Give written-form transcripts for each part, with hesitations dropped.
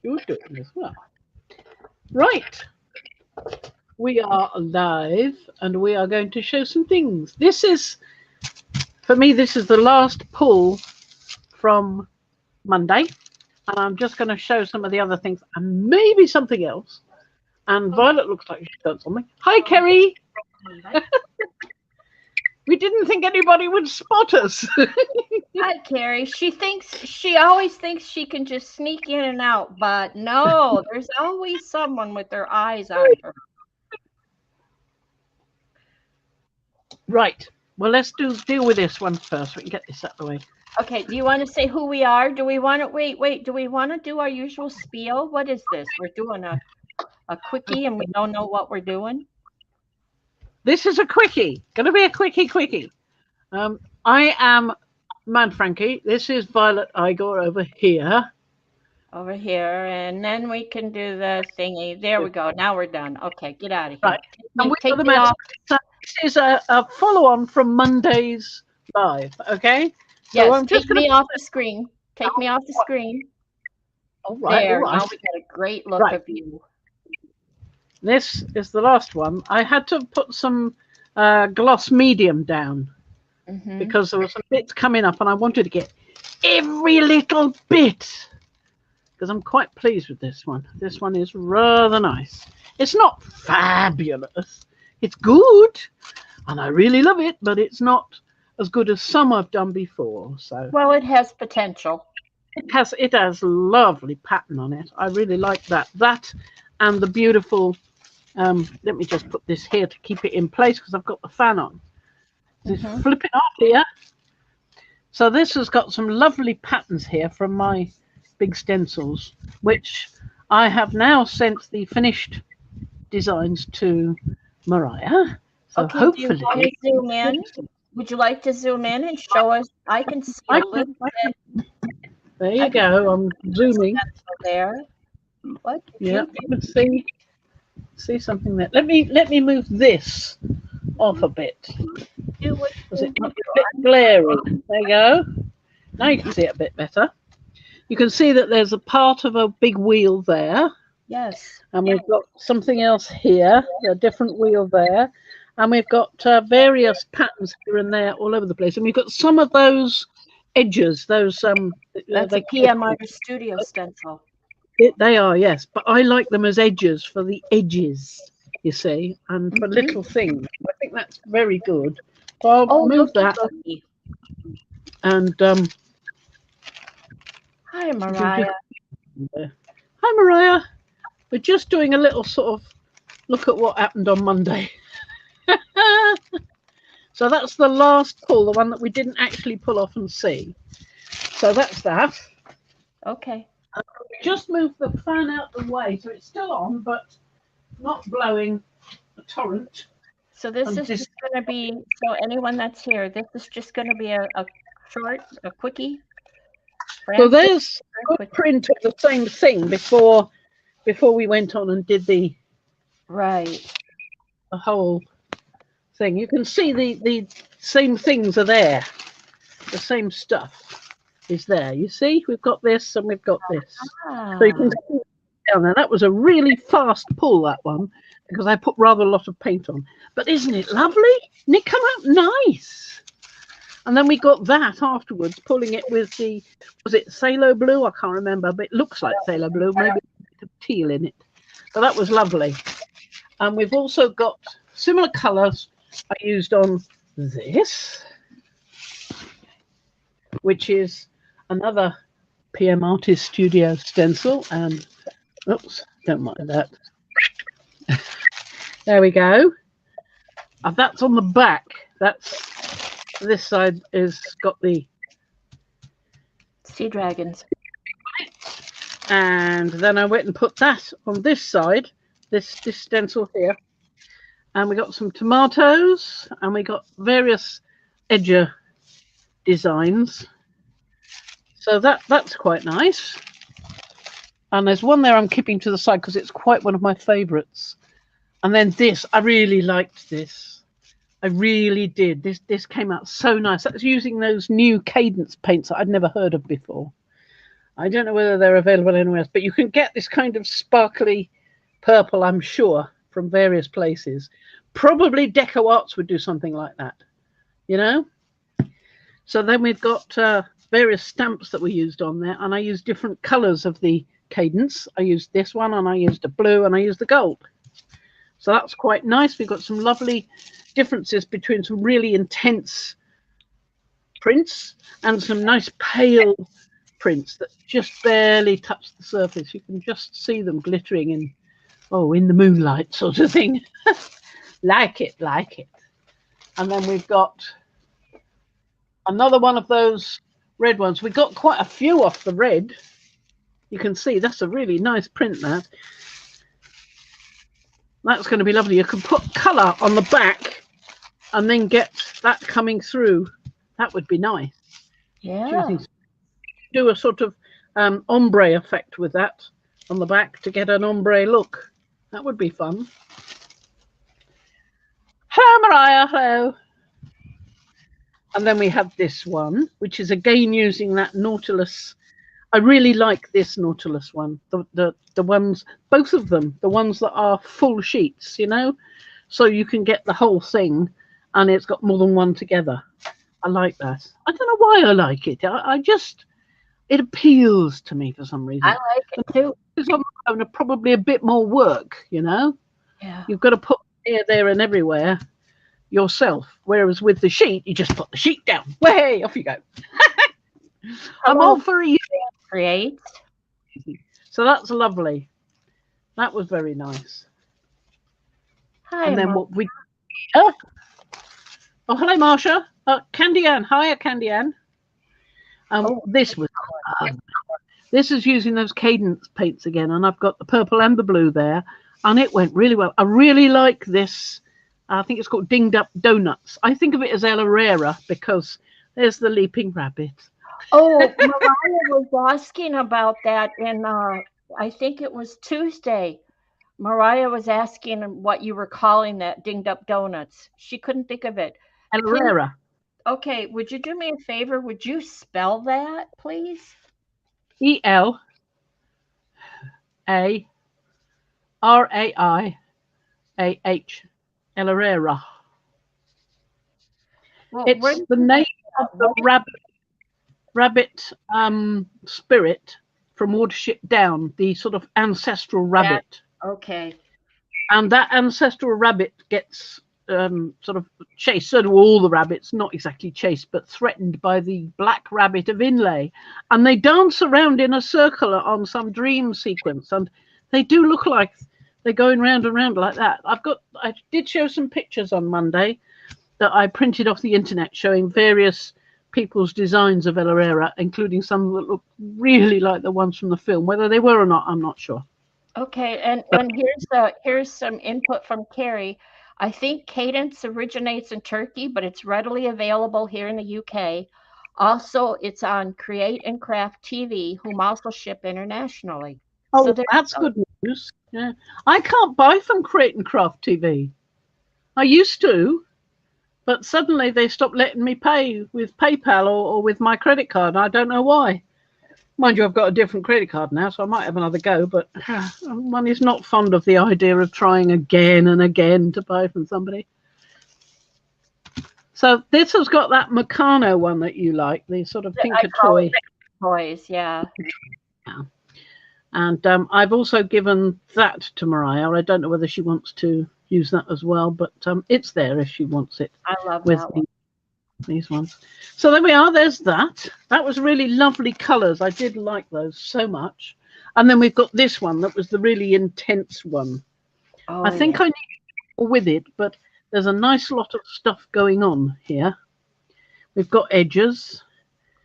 You're doing as well. Right. We are live and we are going to show some things. This is, for me, this is the last pull from Monday. And I'm just going to show some of the other things and maybe something else. And Violet looks like she's got something. Hi, Kerry. We didn't think anybody would spot us. Hi, Carrie. She always thinks she can just sneak in and out, but no, there's always someone with their eyes on her. Right. Well, let's deal with this one first. We can get this out of the way. Okay, do you want to say who we are? Do we want to wait, do we want to do our usual spiel? What is this? We're doing a quickie and we don't know what we're doing? This is a quickie. Gonna be a quickie. I am Mad Frankie. This is Violet Igor over here. Over here, and then we can do the thingy. There we go. Now we're done. Okay, get out of here. Right. And we Take got me the off. So this is a follow-on from Monday's live, okay? Yes, so I'm just take me off the screen. Take me off the screen. All right, There, all right. now we got a great look of you. This is the last one. I had to put some gloss medium down because there were some bits coming up and I wanted to get every little bit because I'm quite pleased with this one. This one is rather nice. It's not fabulous. It's good and I really love it, but it's not as good as some I've done before. So well, it has potential. It has lovely pattern on it. I really like that. That and the beautiful let me just put this here to keep it in place because I've got the fan on. It's flipping off here. So this has got some lovely patterns here from my big stencils, which I have now sent the finished designs to Mariah. So okay, hopefully, do you want to zoom in? Would you like to zoom in and show us? I can see a little bit. There you go. I'm zooming. There. What? Yeah, you can see something there. Let me move this off a bit. Because it might be a bit glary. There you go. Now you can see it a bit better. You can see that there's a part of a big wheel there. Yes. And we've got something else here, a different wheel there. And we've got various patterns here and there all over the place. And we've got some of those edges, those that's a PM Artist Studio stencil. They are, yes, but I like them as edges for the edges, you see, and for little things. I think that's very good. So I'll move that. And hi, Mariah. Hi, Mariah. We're just doing a little sort of look at what happened on Monday. So that's the last pull, the one that we didn't actually pull off and see. So that's that. Okay. Just move the fan out the way so it's still on but not blowing a torrent. So this is just going to be, so anyone that's here, this is just going to be a short, a quickie. So there's a print of the same thing before we went on and did the whole thing. You can see the same things are there. The same stuff is there. You see, we've got this and we've got this. So you can see down there. That was a really fast pull, that one, because I put rather a lot of paint on. But isn't it lovely? Didn't it come out nice? And then we got that afterwards, pulling it with the, was it Phthalo blue? I can't remember, but it looks like Phthalo blue, maybe a bit of teal in it. But that was lovely. And we've also got similar colours I used on this, which is another PM Artist Studio stencil. And oops, don't mind that. There we go. And that's on the back. This side is got the sea dragons. And then I went and put that on this side, this stencil here. And we got some tomatoes and we got various edger designs. So that's quite nice. And there's one there I'm keeping to the side because it's quite one of my favorites. And then this, I really liked this. I really did. This came out so nice. That's using those new Cadence paints that I'd never heard of before. I don't know whether they're available anywhere else, but you can get this kind of sparkly purple, I'm sure, from various places. Probably Deco Arts would do something like that, you know? So then we've got various stamps that we used on there, and I used different colors of the cadence. I used this one, and I used a blue, and I used the gold. So that's quite nice. We've got some lovely differences between some really intense prints and some nice pale prints that just barely touch the surface. You can just see them glittering in the moonlight sort of thing. like it. And then we've got another one of those red ones. We got quite a few off the red. You can see that's a really nice print there. That's going to be lovely. You can put colour on the back and then get that coming through. That would be nice. Yeah. Do a sort of ombre effect with that on the back to get an ombre look. That would be fun. Hello, Mariah. Hello. And then we have this one, which is again using that Nautilus. I really like this Nautilus one. The ones, both of them, the ones that are full sheets, you know, so you can get the whole thing, and it's got more than one together. I like that. I don't know why I like it. I just, it appeals to me for some reason. I like it too. It's probably a bit more work, you know. Yeah. You've got to put here, there, and everywhere yourself. Whereas with the sheet, you just put the sheet down. Way off you go. I'm all for easy. Create. So that's lovely. That was very nice. Hi, and then what we oh hello Marsha. Candy Ann. Hiya, Candy Ann. This was this is using those cadence paints again, and I've got the purple and the blue there, and it went really well. I really like this. I think it's called Dinged Up Donuts. I think of it as Ella Rara because there's the leaping rabbit. Oh, Mariah was asking about that in I think it was Tuesday. Mariah was asking what you were calling that Dinged Up Donuts. She couldn't think of it. Ella Rara. Okay, would you do me a favor? Would you spell that, please? ELARAIA. Ella Rara. Well, it's the name of the rabbit spirit from Watership Down, the sort of ancestral rabbit. Okay. And that ancestral rabbit gets sort of chased. So do all the rabbits, not exactly chased, but threatened by the black rabbit of Inlay. And they dance around in a circle on some dream sequence. And they do look like they're going round and round like that. I did show some pictures on Monday that I printed off the internet showing various people's designs of Ella Rara, including some that look really like the ones from the film. Whether they were or not, I'm not sure. Okay, and here's some input from Carrie. I think Cadence originates in Turkey, but it's readily available here in the UK. Also, it's on Create and Craft TV, whom also ship internationally. Oh, so that's good news. Yeah, I can't buy from Create and Craft TV. I used to, but suddenly they stopped letting me pay with PayPal or with my credit card. I don't know why. Mind you, I've got a different credit card now, so I might have another go, but one is not fond of the idea of trying again and again to buy from somebody. So this has got that Meccano one that you like, the sort of Pinker toy. Toys, yeah. And I've also given that to Mariah. I don't know whether she wants to use that as well, but it's there if she wants it. I love that one. These ones. So there we are. There's that. That was really lovely colours. I did like those so much. And then we've got this one that was the really intense one. I think I need more with it, but there's a nice lot of stuff going on here. We've got edges.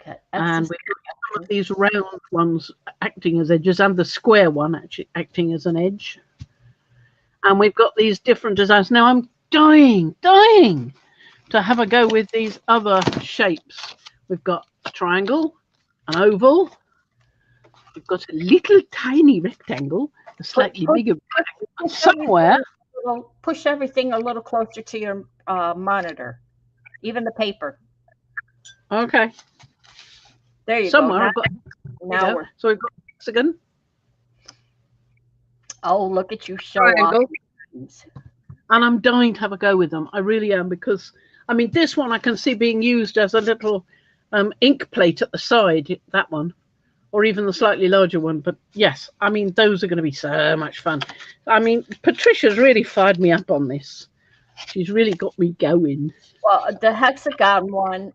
Okay, and we've got some of these round ones acting as edges, and the square one actually acting as an edge. And we've got these different designs. Now I'm dying to have a go with these other shapes. We've got a triangle, an oval, we've got a little tiny rectangle, a slightly bigger rectangle, somewhere. Push everything a little closer to your monitor, even the paper. Okay. There you somewhere go. Now we're. So we've got hexagon, Oh, look at you show off. triangle, and I'm dying to have a go with them. I really am, because I mean, this one I can see being used as a little ink plate at the side, that one, or even the slightly larger one. But yes, I mean, those are going to be so much fun. I mean, Patricia's really fired me up on this. She's really got me going. Well, the hexagon one,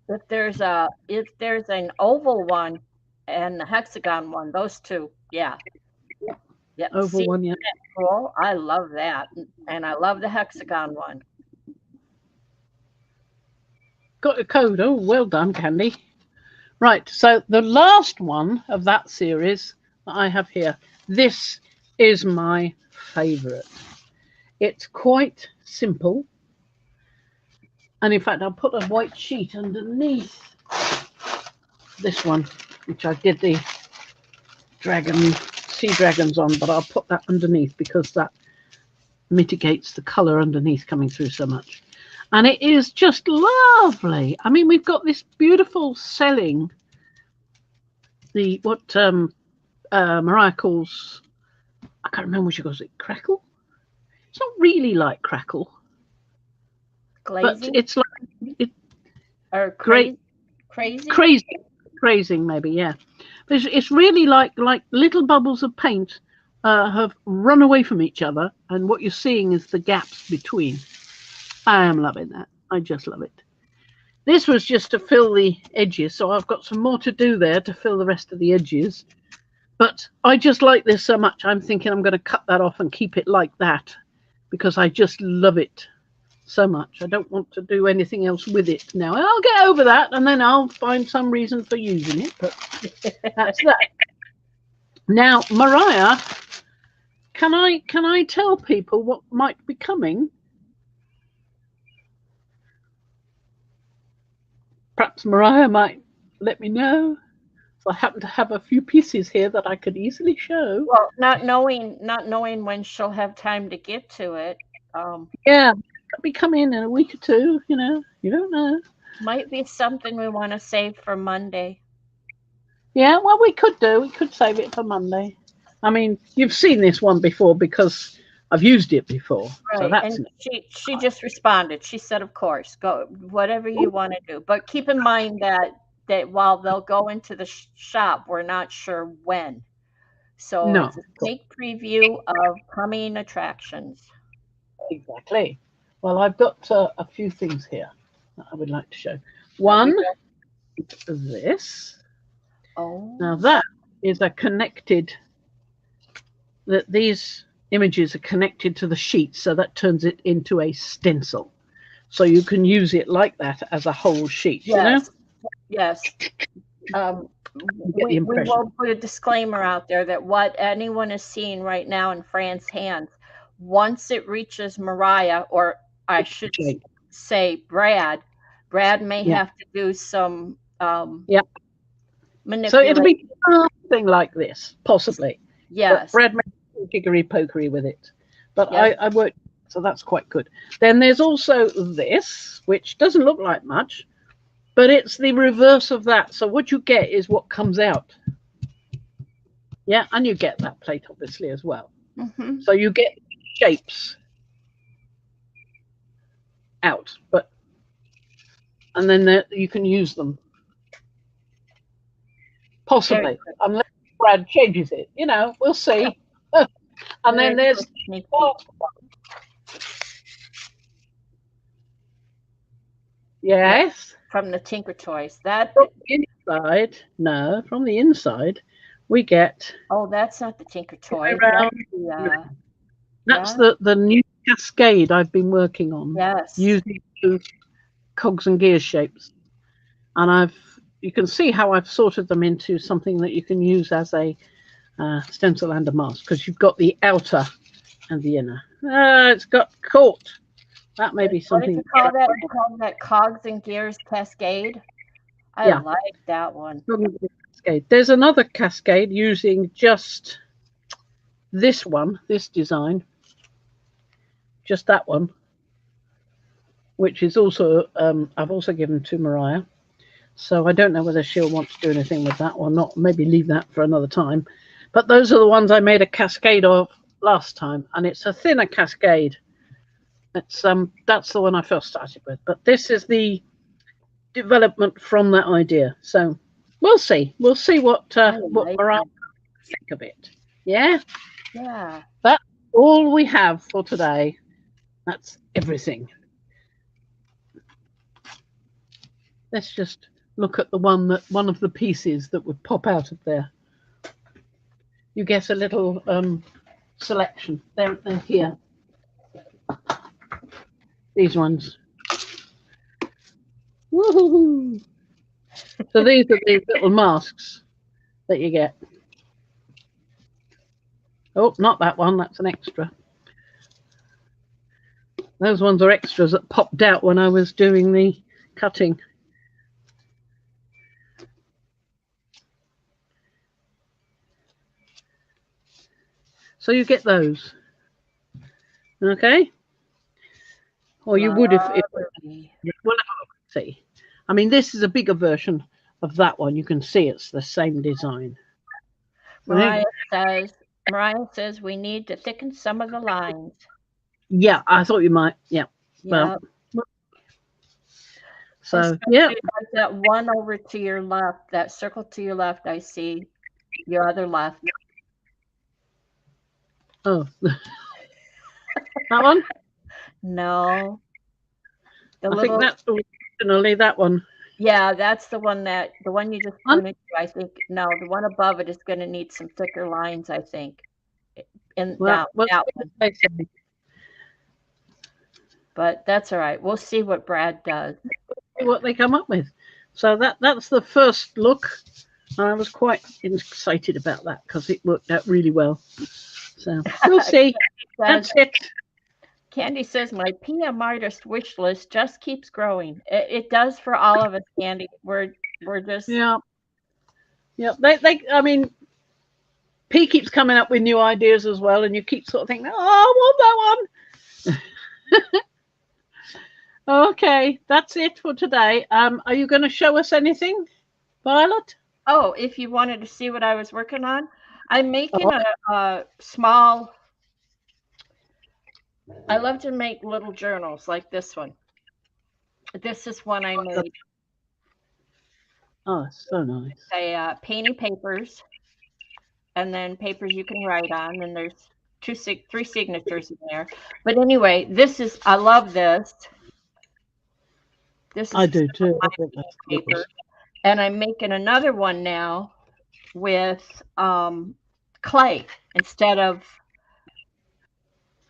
if there's an oval one and the hexagon one, those two, yeah. Yeah. Oval See, one, yeah. cool. I love that. And I love the hexagon one. Got a code. Oh, well done, Candy. Right, so the last one of that series that I have here, this is my favourite. It's quite simple. And in fact, I'll put a white sheet underneath this one, which I did the sea dragons on, but I'll put that underneath because that mitigates the colour underneath coming through so much. And it is just lovely. I mean, we've got this beautiful selling, what Mariah calls, I can't remember what she calls it, crackle? It's not really like crackle. Glazing? But it's like or great, crazing maybe, yeah. But it's really like little bubbles of paint have run away from each other, and what you're seeing is the gaps between. I am loving that. I just love it. This was just to fill the edges, so I've got some more to do there to fill the rest of the edges. But I just like this so much, I'm thinking I'm going to cut that off and keep it like that, because I just love it so much. I don't want to do anything else with it now. I'll get over that, and then I'll find some reason for using it, but that's that. Now, Mariah, can I tell people what might be coming? Perhaps Mariah might let me know. So I happen to have a few pieces here that I could easily show. Well, not knowing when she'll have time to get to it. Yeah, it'll be coming in a week or two. You know, you don't know. Might be something we want to save for Monday. Yeah, well, we could save it for Monday. I mean, you've seen this one before because I've used it before. Right. So that's and she just responded. She said, of course, go whatever you want to do. But keep in mind that while they'll go into the shop, we're not sure when. So No. It's a sneak preview of coming attractions. Exactly. Well, I've got a few things here that I would like to show. One is this. Oh. Now that is these images are connected to the sheet, so that turns it into a stencil. So you can use it like that as a whole sheet, yes. you know? Yes. We will put a disclaimer out there that what anyone is seeing right now in Fran's hands, once it reaches Mariah, or I should say Brad may have to do some manipulation. So it'll be something like this, possibly. Yes. But Brad may do jiggery-pokery with it. But yes. I worked, so that's quite good. Then there's also this, which doesn't look like much, but it's the reverse of that. So what you get is what comes out. Yeah, and you get that plate, obviously, as well. Mm-hmm. So you get shapes out, and then you can use them. Possibly, unless Brad changes it. You know, we'll see. And then there's yes. From the Tinker Toys. That from the inside, no, from the inside, we get. Oh, that's not the Tinker Toys. That's the new cascade I've been working on. Yes. Using cogs and gears shapes, and you can see how I've sorted them into something that you can use as a stencil and a mask, because you've got the outer and the inner. It's got caught. That may be something. What did you call that? You call that cogs and gears cascade? I like that one. Cascade. There's another cascade using just this design, just that one, which is also I've also given to Mariah. So I don't know whether she'll want to do anything with that or not. Maybe leave that for another time. But those are the ones I made a cascade of last time, and it's a thinner cascade. It's that's the one I first started with. But this is the development from that idea. So we'll see. We'll see what Mariah think of it. Yeah? Yeah. That's all we have for today. That's everything. Let's just look at the one of the pieces that would pop out of there. You get a little selection. They're here. These ones. Woohoo! So these are these little masks that you get. Oh, not that one. That's an extra. Those ones are extras that popped out when I was doing the cutting. So you get those. Okay? Or you would if well, see. I mean, this is a bigger version of that one. You can see it's the same design. Mariah says we need to thicken some of the lines. Yeah, I thought you might. Yeah. Well, so yeah. That one over to your left, that circle to your left, I see your other left. Oh, that one? No. I think that's originally that one. Yeah, that's the one you just pointed to, I think. No, the one above it is going to need some thicker lines, I think. That one. But that's all right. We'll see what Brad does. See what they come up with. So that's the first look. And I was quite excited about that because it worked out really well. So we'll see. That's it. Candy says, my PM artist wish list just keeps growing. It does for all of us, Candy. We're just... Yeah. I mean, P keeps coming up with new ideas as well, and you keep sort of thinking, oh, I want that one. Okay, that's it for today. Are you going to show us anything, Violet? Oh, if you wanted to see what I was working on, I'm making a small... I love to make little journals like this one. This is one I made. Oh, so nice. Painting papers, and then papers you can write on, and there's three signatures in there. But anyway, I love this. This is I do too. Paper. And I'm making another one now with clay instead of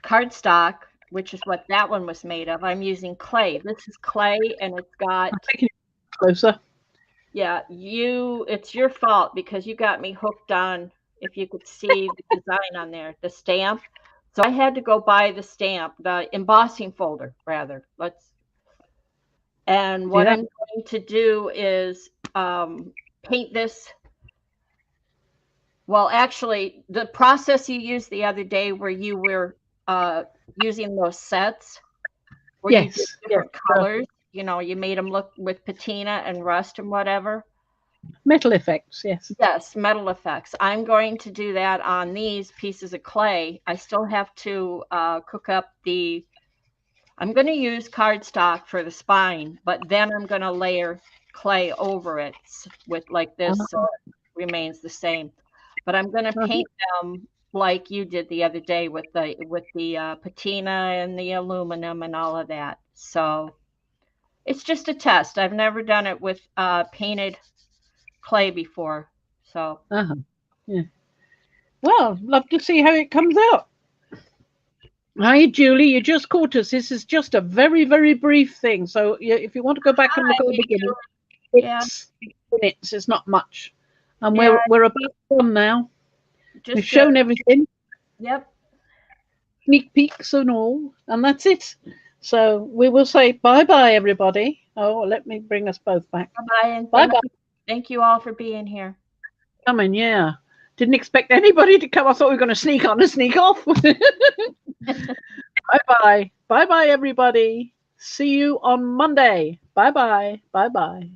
cardstock, which is what that one was made of. I'm using clay. This is clay, and it's got... Closer. Yeah, it's your fault because you got me hooked on, if you could see the design on there, the stamp. So I had to go buy the stamp, the embossing folder, rather. And what I'm going to do is paint this. Well, actually, the process you used the other day where you were using those sets where you did different colors, you made them look with patina and rust and whatever. Metal effects, yes. Yes, metal effects. I'm going to do that on these pieces of clay. I still have to cook up I'm going to use cardstock for the spine, but then I'm going to layer clay over it with like this so it remains the same. But I'm going to paint them like you did the other day with the patina and the aluminum and all of that. So it's just a test. I've never done it with painted clay before. So yeah. Well, love to see how it comes out. Hi, Julie. You just caught us. This is just a very, very brief thing. So if you want to go back and look at the beginning, it's minutes. It's not much. And we're about done now. We've shown everything. Yep. Sneak peeks and all. And that's it. So we will say bye-bye, everybody. Oh, let me bring us both back. Bye-bye. And bye-bye. Thank you all for being here. Coming, yeah. Didn't expect anybody to come. I thought we were going to sneak on and sneak off. Bye-bye. Bye-bye, everybody. See you on Monday. Bye-bye. Bye-bye.